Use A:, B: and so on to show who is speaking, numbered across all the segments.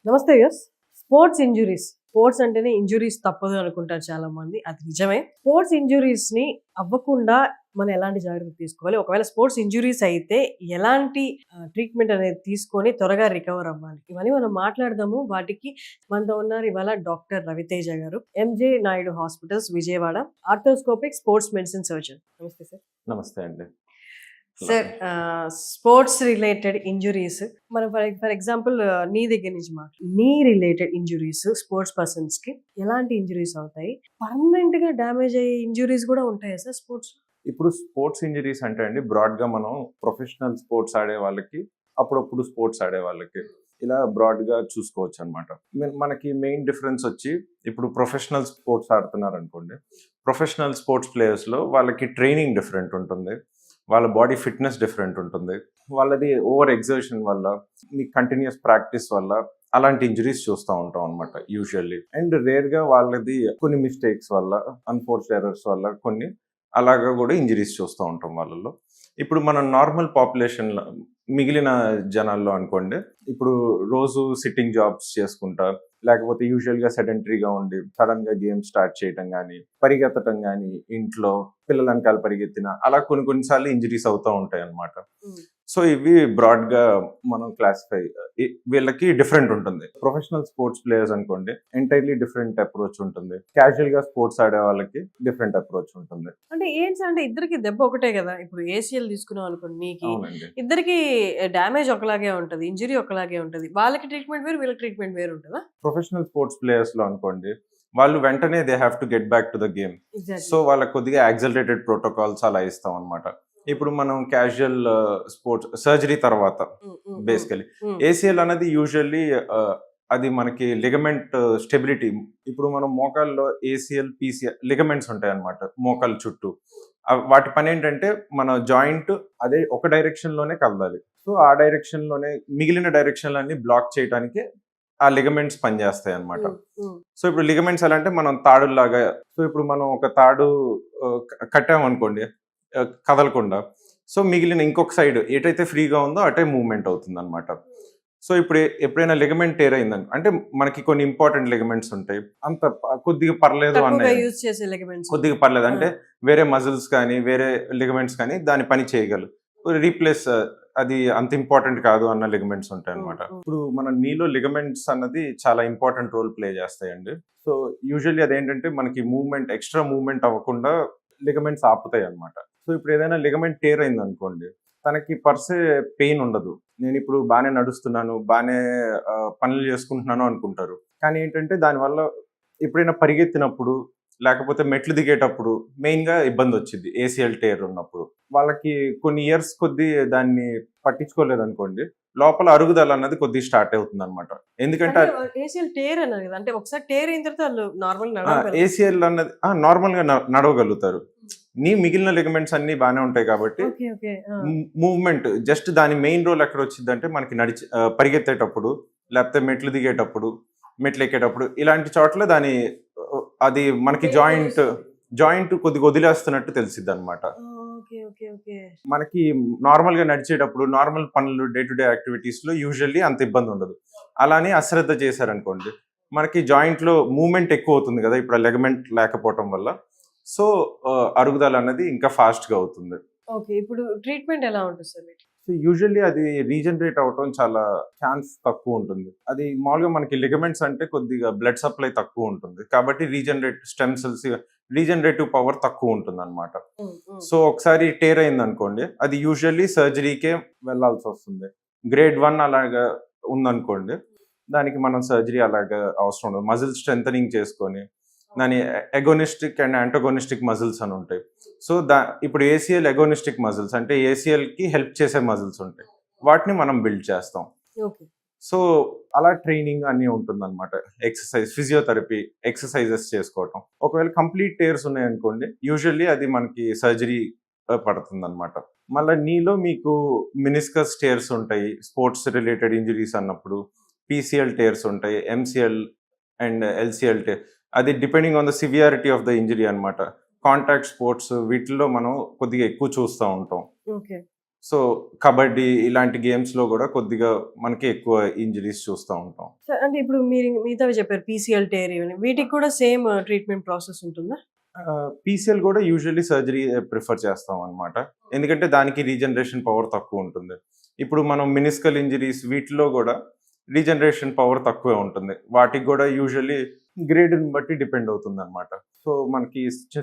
A: నమస్తే yes. Sports injuries. Sports అంటేనే injuries తప్పదు అనుకుంటారు చాలా మంది. అది నిజమే. స్పోర్ట్స్ ఇంజురీస్ ని అవ్వకుండా మనం ఎలాంటి జాగ్రత్తలు తీసుకోవాలి? ఒకవేళ స్పోర్ట్స్ ఇంజురీస్ అయితే ఎలాంటి ట్రీట్మెంట్ అనేది తీసుకొని త్వరగా రికవర్ అవ్వాలి? ఇవన్నీ మనం మాట్లాడదాము. వాటికి మనతో ఉన్నారు ఇవాళ డాక్టర్ రవితేజ గారు, MJ Naidu hospitals Vijayawada, arthroscopic sports medicine surgeon. నమస్తే సార్.
B: నమస్తే అండి.
A: సార్, స్పోర్ట్స్ రిలేటెడ్ ఇంజురీస్ మనం ఫర్ ఎగ్జాంపుల్ నీ దగ్గర నుంచి నీ రిలేటెడ్ ఇంజురీస్ స్పోర్ట్స్ పర్సన్స్ కి ఎలాంటి ఇంజురీస్ అవుతాయి? పర్మనెంట్ గా డ్యామేజ్ అయ్యే ఇంజురీస్ కూడా ఉంటాయా సార్ స్పోర్ట్స్?
B: ఇప్పుడు స్పోర్ట్స్ ఇంజరీస్ అంటే అండి బ్రాడ్ గా మనం ప్రొఫెషనల్ స్పోర్ట్స్ ఆడే వాళ్ళకి, అప్పుడప్పుడు స్పోర్ట్స్ ఆడే వాళ్ళకి ఇలా బ్రాడ్ గా చూసుకోవచ్చు అనమాట. మనకి మెయిన్ డిఫరెన్స్ వచ్చి ఇప్పుడు ప్రొఫెషనల్ స్పోర్ట్స్ ఆడుతున్నారు అనుకోండి, ప్రొఫెషనల్ స్పోర్ట్స్ ప్లేయర్స్ లో వాళ్ళకి ట్రైనింగ్ డిఫరెంట్ ఉంటుంది, వాళ్ళ బాడీ ఫిట్నెస్ డిఫరెంట్ ఉంటుంది, వాళ్ళది ఓవర్ ఎగ్జర్షన్ వల్ల, మీ కంటిన్యూస్ ప్రాక్టీస్ వల్ల అలాంటి ఇంజరీస్ చూస్తూ ఉంటాం అనమాట యూజువల్లీ. అండ్ రేర్ గా వాళ్ళది కొన్ని మిస్టేక్స్ వల్ల, అన్ఫోర్స్డ్ ఎర్రర్స్ వల్ల కొన్ని అలాగా కూడా ఇంజరీస్ చూస్తూ ఉంటాం వాళ్ళలో. ఇప్పుడు మనం నార్మల్ పాపులేషన్ మిగిలిన జనాల్లో అనుకోండి, ఇప్పుడు రోజు సిట్టింగ్ జాబ్స్ చేసుకుంటా, లేకపోతే యూజువల్ గా సెడెంటరీగా ఉండి సడన్ గా గేమ్ స్టార్ట్ చేయటం కానీ, పరిగెత్తటం కానీ, ఇంట్లో పిల్లల వెనకాల పరిగెత్తిన అలా కొన్నిసార్లు ఇంజరీస్ అవుతూ ఉంటాయి అన్నమాట. సో ఇవి బ్రాడ్ గా మనం క్లాసిఫై, వీళ్ళకి డిఫరెంట్ ఉంటుంది. ప్రొఫెషనల్ స్పోర్ట్స్ ప్లేయర్స్ అనుకోండి ఎంటైర్లీ డిఫరెంట్ అప్రోచ్ ఉంటుంది, క్యాజువల్ గా స్పోర్ట్స్ ఆడే వాళ్ళకి డిఫరెంట్ అప్రోచ్ ఉంటుంది.
A: అంటే ఏంటి అంటే ఇద్దరికి దెబ్బ ఒకటే కదా. ఇప్పుడు ఏసీఎల్ తీసుకున్నాం అనుకోండి, నీకి
B: అవునండి.
A: ఇద్దరికి డ్యామేజ్ ఒకలాగే ఉంటది, ఇంజరీ ఒకలాగే ఉంటది. వాళ్ళకి ట్రీట్మెంట్ వేరు, వీళ్ళకి ట్రీట్మెంట్ వేరు ఉంటుందా?
B: ప్రొఫెషనల్ స్పోర్ట్స్ ప్లేయర్స్ లో అనుకోండి, వాళ్ళు వెంటనే they have to get back to the game. So వాళ్ళకి కొద్దిగా యాక్సలరేటెడ్ ప్రోటోకాల్స్ అలా ఇస్తాం అనమాట. ఇప్పుడు మనం క్యాజువల్ స్పోర్ట్స్ సర్జరీ తర్వాత బేసికలీ ఏసీఎల్ అనేది యూజువల్లీ అది మనకి లిగమెంట్ స్టెబిలిటీ. ఇప్పుడు మనం మోకాల్లో ఏసీఎల్, పీసీఎల్ లిగమెంట్స్ ఉంటాయి అనమాట మోకాల చుట్టూ. వాటి పని ఏంటంటే మన జాయింట్ అదే ఒక డైరెక్షన్ లోనే కదలాలి. సో ఆ డైరెక్షన్ లోనే మిగిలిన డైరెక్షన్లన్నీ బ్లాక్ చేయడానికి ఆ లిగమెంట్స్ పనిచేస్తాయి అనమాట. సో ఇప్పుడు లిగమెంట్స్ ఎలా అంటే మనం తాడులాగా, సో ఇప్పుడు మనం ఒక తాడు కట్టామనుకోండి కదలకుండా, సో మిగిలిన ఇంకొక సైడ్ ఎటైతే ఫ్రీగా ఉందో అటే మూవ్మెంట్ అవుతుంది అనమాట. సో ఇప్పుడు ఎప్పుడైనా లిగమెంట్ టేర్ అయిందని అంటే మనకి కొన్ని ఇంపార్టెంట్ లిగమెంట్స్ ఉంటాయి, అంత కొద్దిగా పర్లేదు కొద్దిగా పర్లేదు అంటే వేరే మజిల్స్ కానీ వేరే లిగమెంట్స్ కానీ దాని పని చేయగలరు, రీప్లేస్ అది అంత ఇంపార్టెంట్ కాదు అన్న లిగమెంట్స్ ఉంటాయి అనమాట. ఇప్పుడు మన నీలో లిగమెంట్స్ అన్నది చాలా ఇంపార్టెంట్ రోల్ ప్లే చేస్తాయండి. సో యూజువల్లీ అదేంటంటే మనకి మూవ్మెంట్, ఎక్స్ట్రా మూవ్మెంట్ అవ్వకుండా లిగమెంట్స్ ఆపుతాయి అనమాట. సో ఇప్పుడు ఏదైనా లిగమెంట్ టేర్ అయింది అనుకోండి, తనకి పర్సే పెయిన్ ఉండదు. నేను ఇప్పుడు బాగానే నడుస్తున్నాను, బాగానే పనులు చేసుకుంటున్నాను అనుకుంటారు. కానీ ఏంటంటే దానివల్ల ఎప్పుడైనా పరిగెత్తినప్పుడు లేకపోతే మెట్లు దిగేటప్పుడు మెయిన్ గా ఇబ్బంది వచ్చింది. ఏసీఎల్ టేర్ ఉన్నప్పుడు వాళ్ళకి కొన్ని ఇయర్స్ కొద్దీ దాన్ని పట్టించుకోలేదు అనుకోండి, లోపల అరుగుదల అన్నది కొద్ది స్టార్ట్ అవుతుంది అనమాట. ఎందుకంటే
A: ఏసీఎల్ టేర్ అన్నది అంటే ఒకసారి టేర్ అయిన తర్వాత వాళ్ళు నార్మల్
B: ఏసీఎల్ అన్నది నార్మల్ గా నడవగలుగుతారు. నీ మిగిలిన లిగమెంట్స్ అన్ని బాగానే ఉంటాయి కాబట్టి మూవ్మెంట్ జస్ట్ దాని మెయిన్ రోల్ ఎక్కడ వచ్చింది అంటే మనకి పరిగెత్తేటప్పుడు లేకపోతే మెట్లు దిగేటప్పుడు, మెట్లు ఎక్కేటప్పుడు ఇలాంటి చోట్ల దాని అది మనకి జాయింట్ కొద్దిగా వదిలేస్తున్నట్టు తెలిసిద్ది అనమాట. మనకి నార్మల్ గా నడిచేటప్పుడు నార్మల్ పనులు డే టు డే యాక్టివిటీస్ లో యూజువల్లీ అంత ఇబ్బంది ఉండదు. అలానే అశ్రద్ధ చేశారనుకోండి మనకి జాయింట్ లో మూవ్మెంట్ ఎక్కువ అవుతుంది కదా ఇప్పుడు లెగమెంట్ లేకపోవటం వల్ల. సో అరుగుదల అన్నది ఇంకా ఫాస్ట్ గా అవుతుంది.
A: ఓకే, ఇప్పుడు ట్రీట్మెంట్ ఎలా ఉంటుంది సార్?
B: సో యూజువల్లీ అది రీజనరేట్ అవటం చాలా ఛాన్స్ తక్కువ ఉంటుంది. అది మామూలుగా మనకి లిగమెంట్స్ అంటే కొద్దిగా బ్లడ్ సప్లై తక్కువ ఉంటుంది కాబట్టి స్టెమ్ సెల్స్ రీజనరేటివ్ పవర్ తక్కువ ఉంటుంది అనమాట. సో ఒకసారి టేర్ అయింది అనుకోండి, అది యూజువల్లీ సర్జరీకే వెళ్లాల్సి వస్తుంది. గ్రేడ్ 1 అలాగా ఉందనుకోండి, దానికి మనం సర్జరీ అలాగా అవసరం ఉండదు. మజిల్ స్ట్రెంథనింగ్ చేసుకొని దాని ఎగోనిస్టిక్ అండ్ యాంటోగోనిస్టిక్ మజిల్స్ అని ఉంటాయి. సో ఇప్పుడు ఏసీఎల్ ఎగోనిస్టిక్ మజిల్స్ అంటే ఏసీఎల్ కి హెల్ప్ చేసే మజిల్స్ ఉంటాయి, వాటిని మనం బిల్డ్ చేస్తాం. సో అలా ట్రైనింగ్ అన్ని ఉంటుంది అనమాట. ఎక్సర్సైజ్, ఫిజియోథెరపీ ఎక్సర్సైజెస్ చేసుకోవటం. ఒకవేళ కంప్లీట్ టేర్స్ ఉన్నాయనుకోండి యూజువల్లీ అది మనకి సర్జరీ పడుతుంది అనమాట. మళ్ళీ నీలో మీకు మినిస్కస్ టేర్స్ ఉంటాయి స్పోర్ట్స్ రిలేటెడ్ ఇంజరీస్ అన్నప్పుడు, పీసీఎల్ టేర్స్ ఉంటాయి, ఎంసీఎల్ అండ్ ఎల్సీఎల్ టేర్. అది depending on the severity of the injury అనమాట. కాంటాక్ట్ స్పోర్ట్స్ వీటిల్లో మనం కొద్దిగా ఎక్కువ చూస్తూ ఉంటాం. సో కబడ్డీ ఇలాంటి గేమ్స్లో కూడా కొద్దిగా మనకి ఎక్కువ ఇంజరీస్ చూస్తూ ఉంటాం.
A: సార్ అంటే ఇప్పుడు మీరు మిగతావి చెప్పారు పీసీఎల్ టేర్ ఇవన్నీ వీటికి కూడా సేమ్ ట్రీట్మెంట్ ప్రాసెస్ ఉంటుందా?
B: పీసీఎల్ కూడా యూజువల్లీ సర్జరీ ప్రిఫర్ చేస్తాం అనమాట. ఎందుకంటే దానికి రీజనరేషన్ పవర్ తక్కువ ఉంటుంది. ఇప్పుడు మనం మినిస్కల్ ఇంజరీస్ వీటిలో కూడా రీజనరేషన్ పవర్ తక్కువే ఉంటుంది. వాటికి కూడా యూజువల్లీ గ్రేడ్ని బట్టి డిపెండ్ అవుతుంది అనమాట. సో మనకి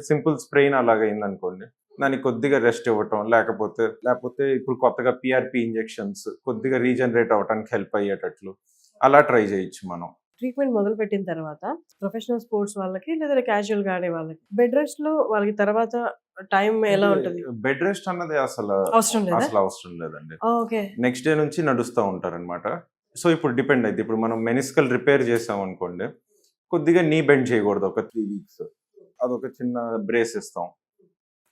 B: సింపుల్ స్ప్రెయిన్ అలాగైంది అనుకోండి, దానికి కొద్దిగా రెస్ట్ ఇవ్వటం, లేకపోతే ఇప్పుడు కొత్తగా పిఆర్పి ఇంజెక్షన్స్ కొద్దిగా రీజనరేట్ అవ్వడానికి హెల్ప్ అయ్యేటట్లు అలా ట్రై చేయొచ్చు మనం.
A: ట్రీట్మెంట్ మొదలు పెట్టిన తర్వాత ప్రొఫెషనల్ స్పోర్ట్స్ వాళ్ళకి లేదా క్యాజువల్ గా ఆడే వాళ్ళకి బెడ్ రెస్ట్ లో వాళ్ళకి తర్వాత టైం ఎలా ఉంటుంది?
B: బెడ్ రెస్ట్ అన్నది అసలు అవసరం లేదండి.
A: ఓకే.
B: నెక్స్ట్ డే నుంచి నడుస్తూ ఉంటారనమాట. సో ఇప్పుడు డిపెండ్ అయితే ఇప్పుడు మనం మెనిస్కల్ రిపేర్ చేసాం అనుకోండి, కొద్దిగా నీ బెండ్ చేయకూడదు ఒక 3 weeks. అదొక చిన్న బ్రేస్ ఇస్తాం.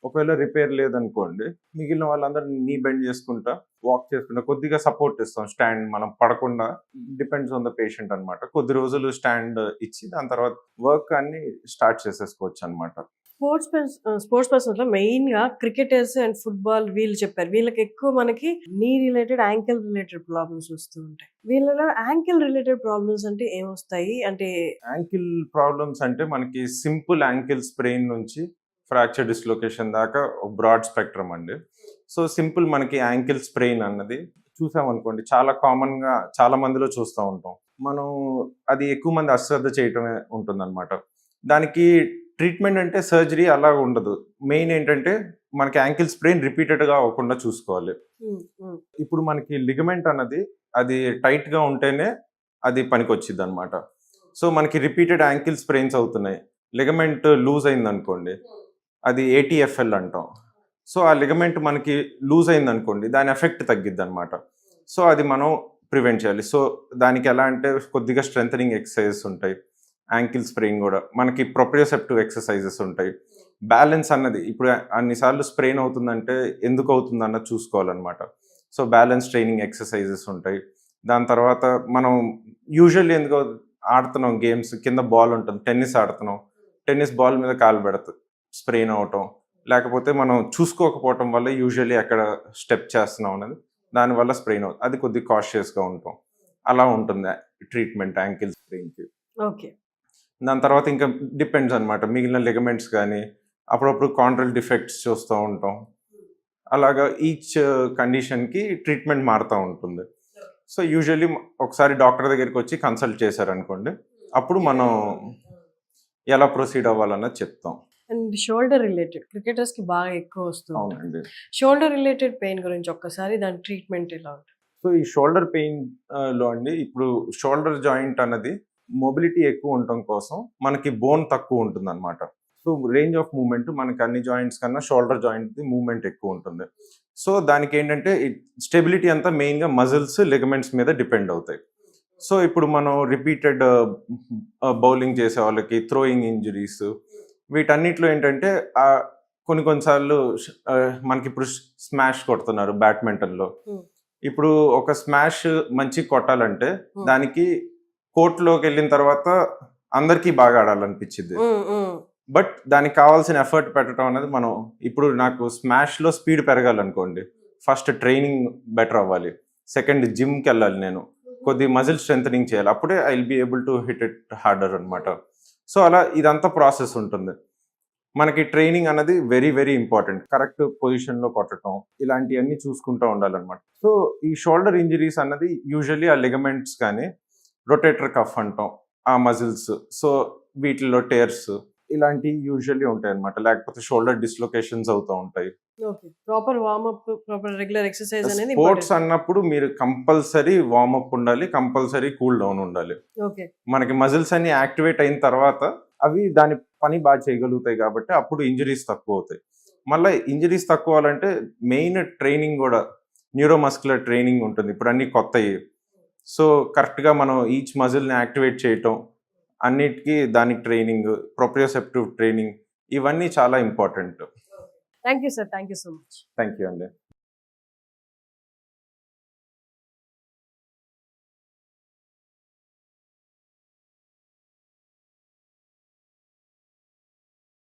B: ఒకవేళ రిపేర్ లేదనుకోండి, మిగిలిన వాళ్ళందరూ నీ బెండ్ చేసుకుంటా వాక్ చేసుకుంటా కొద్దిగా సపోర్ట్ ఇస్తాం. స్టాండ్ మనం పడకుండా, డిపెండ్స్ ఆన్ ద పేషెంట్ అనమాట. కొద్ది రోజులు స్టాండ్ ఇచ్చి దాని తర్వాత వర్క్ అన్ని స్టార్ట్ చేసేసుకోవచ్చు అనమాట.
A: స్పోర్ట్స్ పర్సన్స్ లో మెయిన్ గా క్రికెటర్స్ అండ్ ఫుట్బాల్ వీళ్ళు చెప్పారు, వీళ్ళకి ఎక్కువ మనకి నీ రిలేటెడ్ యాంకిల్ రిలేటెడ్ ప్రాబ్లమ్స్ వస్తూ ఉంటాయి. వీళ్ళలో యాంకిల్ రిలేటెడ్ ప్రాబ్లమ్స్ అంటే ఏమొస్తాయి? అంటే
B: యాంకిల్ ప్రాబ్లమ్స్ అంటే మనకి సింపుల్ యాంకిల్ స్ప్రెయిన్ నుంచి ఫ్రాక్చర్ డిస్లొకేషన్ దాకా ఒక బ్రాడ్ స్పెక్ట్రమ్ అండి. సో సింపుల్ మనకి యాంకిల్ స్ప్రెయిన్ అన్నది చూసామనుకోండి, చాలా కామన్ గా చాలా మందిలో చూస్తూ ఉంటాం మనం. అది ఎక్కువ మంది అశ్రద్ధ చేయటమే ఉంటుంది అనమాట. దానికి ట్రీట్మెంట్ అంటే సర్జరీ అలా ఉండదు. మెయిన్ ఏంటంటే మనకి యాంకిల్ స్ప్రెయిన్ రిపీటెడ్ గా అవ్వకుండా చూసుకోవాలి. ఇప్పుడు మనకి లిగమెంట్ అన్నది అది టైట్ గా ఉంటేనే అది పనికి వచ్చింది అనమాట. సో మనకి రిపీటెడ్ యాంకిల్ స్ప్రెయిన్స్ అవుతున్నాయి, లిగమెంట్ లూజ్ అయింది అనుకోండి, అది ఏటీఎఫ్ఎల్ అంటాం. సో ఆ లిగమెంట్ మనకి లూజ్ అయింది అనుకోండి, దాని ఎఫెక్ట్ తగ్గిద్ది అనమాట. సో అది మనం ప్రివెంట్ చేయాలి. సో దానికి ఎలా అంటే కొద్దిగా స్ట్రెంథనింగ్ ఎక్సర్సైజెస్ ఉంటాయి. యాంకిల్ స్ప్రెయిన్ కూడా మనకి ప్రొప్రియోసెప్టివ్ ఎక్సర్సైజెస్ ఉంటాయి. బ్యాలెన్స్ అన్నది ఇప్పుడు అన్నిసార్లు స్ప్రెయిన్ అవుతుందంటే ఎందుకు అవుతుంది అన్నది చూసుకోవాలన్నమాట. సో బ్యాలెన్స్ ట్రైనింగ్ ఎక్సర్సైజెస్ ఉంటాయి. దాని తర్వాత మనం యూజువల్లీ ఎందుకు ఆడుతున్నాం గేమ్స్, కింద బాల్ ఉంటుంది, టెన్నిస్ ఆడుతున్నాం, టెన్నిస్ బాల్ మీద కాలు పెడతాం, స్ప్రెయిన్ అవటం, లేకపోతే మనం చూసుకోకపోవటం వల్ల యూజువల్లీ ఎక్కడ స్టెప్ చేస్తున్నాం అనేది దానివల్ల స్ప్రెయిన్ అవుతుంది. అది కొద్దిగా కాషియస్గా ఉంటాం. అలా ఉంటుంది ట్రీట్మెంట్ యాంకిల్ స్ప్రెయిన్కి.
A: ఓకే.
B: దాని తర్వాత ఇంకా డిపెండ్స్ అనమాట, మిగిలిన లిగమెంట్స్ కానీ అప్పుడప్పుడు కాంట్రల్ డిఫెక్ట్స్ చూస్తూ ఉంటాం. అలాగా ఈచ్ కండిషన్కి ట్రీట్మెంట్ మారుతూ ఉంటుంది. సో యూజువల్లీ ఒకసారి డాక్టర్ దగ్గరికి వచ్చి కన్సల్ట్ చేశారనుకోండి, అప్పుడు మనం ఎలా ప్రొసీడ్ అవ్వాలన్నది చెప్తాం.
A: అండ్ షోల్డర్ రిలేటెడ్ క్రికెటర్స్ కి బాగా ఎక్కువ వస్తుంది.
B: అవునండి.
A: షోల్డర్ రిలేటెడ్ పెయిన్ గురించి ఒక్కసారి దాని ట్రీట్మెంట్ ఎలా ఉంటుంది?
B: సో ఈ షోల్డర్ పెయిన్ లో అండి, ఇప్పుడు షోల్డర్ జాయింట్ అన్నది మొబిలిటీ ఎక్కువ ఉండటం కోసం మనకి బోన్ తక్కువ ఉంటుంది అనమాట. సో రేంజ్ ఆఫ్ మూవ్మెంట్ మనకి అన్ని జాయింట్స్ కన్నా షోల్డర్ జాయింట్ మూవ్మెంట్ ఎక్కువ ఉంటుంది. సో దానికి ఏంటంటే స్టెబిలిటీ అంతా మెయిన్గా మజిల్స్, లిగమెంట్స్ మీద డిపెండ్ అవుతాయి. సో ఇప్పుడు మనం రిపీటెడ్ బౌలింగ్ చేసే వాళ్ళకి, థ్రోయింగ్ ఇంజరీస్, వీటన్నిటిలో ఏంటంటే కొన్నిసార్లు మనకి ఇప్పుడు స్మాష్ కొడుతున్నారు బ్యాడ్మింటన్లో. ఇప్పుడు ఒక స్మాష్ మంచి కొట్టాలంటే దానికి కోర్టులోకి వెళ్ళిన తర్వాత అందరికీ బాగా ఆడాలనిపించింది. బట్ దానికి కావాల్సిన ఎఫర్ట్ పెట్టడం అనేది మనం ఇప్పుడు నాకు స్మాష్లో స్పీడ్ పెరగాలనుకోండి, ఫస్ట్ ట్రైనింగ్ బెటర్ అవ్వాలి, సెకండ్ జిమ్కి వెళ్ళాలి, నేను కొద్ది మజిల్ స్ట్రెంథనింగ్ చేయాలి, అప్పుడే I will be able to hit it harder అనమాట. సో అలా ఇదంతా ప్రాసెస్ ఉంటుంది. మనకి ట్రైనింగ్ అనేది వెరీ వెరీ ఇంపార్టెంట్. కరెక్ట్ పొజిషన్లో కొట్టడం ఇలాంటివన్నీ చూసుకుంటూ ఉండాలన్నమాట. సో ఈ షోల్డర్ ఇంజరీస్ అన్నది యూజువల్లీ ఆ లిగమెంట్స్ కానీ, రొటేటర్ కఫ్ అంటాం, ఆ మజిల్స్, సో వీటిల్లో టేర్స్ ఇలాంటివి యూజువల్లీ ఉంటాయి అనమాట. లేకపోతే షోల్డర్ డిస్లొకేషన్స్ అవుతూ ఉంటాయి.
A: Proper warm up, proper regular exercise అనేది
B: స్పోర్ట్స్ అన్నప్పుడు మీరు కంపల్సరీ వార్మప్ ఉండాలి, కంపల్సరీ కూల్ డౌన్ ఉండాలి. మనకి మజిల్స్ అన్ని యాక్టివేట్ అయిన తర్వాత అవి దాని పని బాగా చేయగలుగుతాయి కాబట్టి అప్పుడు ఇంజరీస్ తక్కువ అవుతాయి. మళ్ళీ ఇంజరీస్ తక్కువ అవ్వాలంటే మెయిన్ ట్రైనింగ్ కూడా న్యూరోమస్కులర్ ట్రైనింగ్ ఉంటుంది. ఇప్పుడు అన్ని కొత్తవి. సో కరెక్ట్గా మనం ఈచ్ మజిల్ని యాక్టివేట్ చేయటం, అన్నిటికీ దానికి ట్రైనింగ్, ప్రొప్రియోసెప్టివ్ ట్రైనింగ్, ఇవన్నీ చాలా important.
A: Thank you sir, thank you so much.
B: Thank you అండి.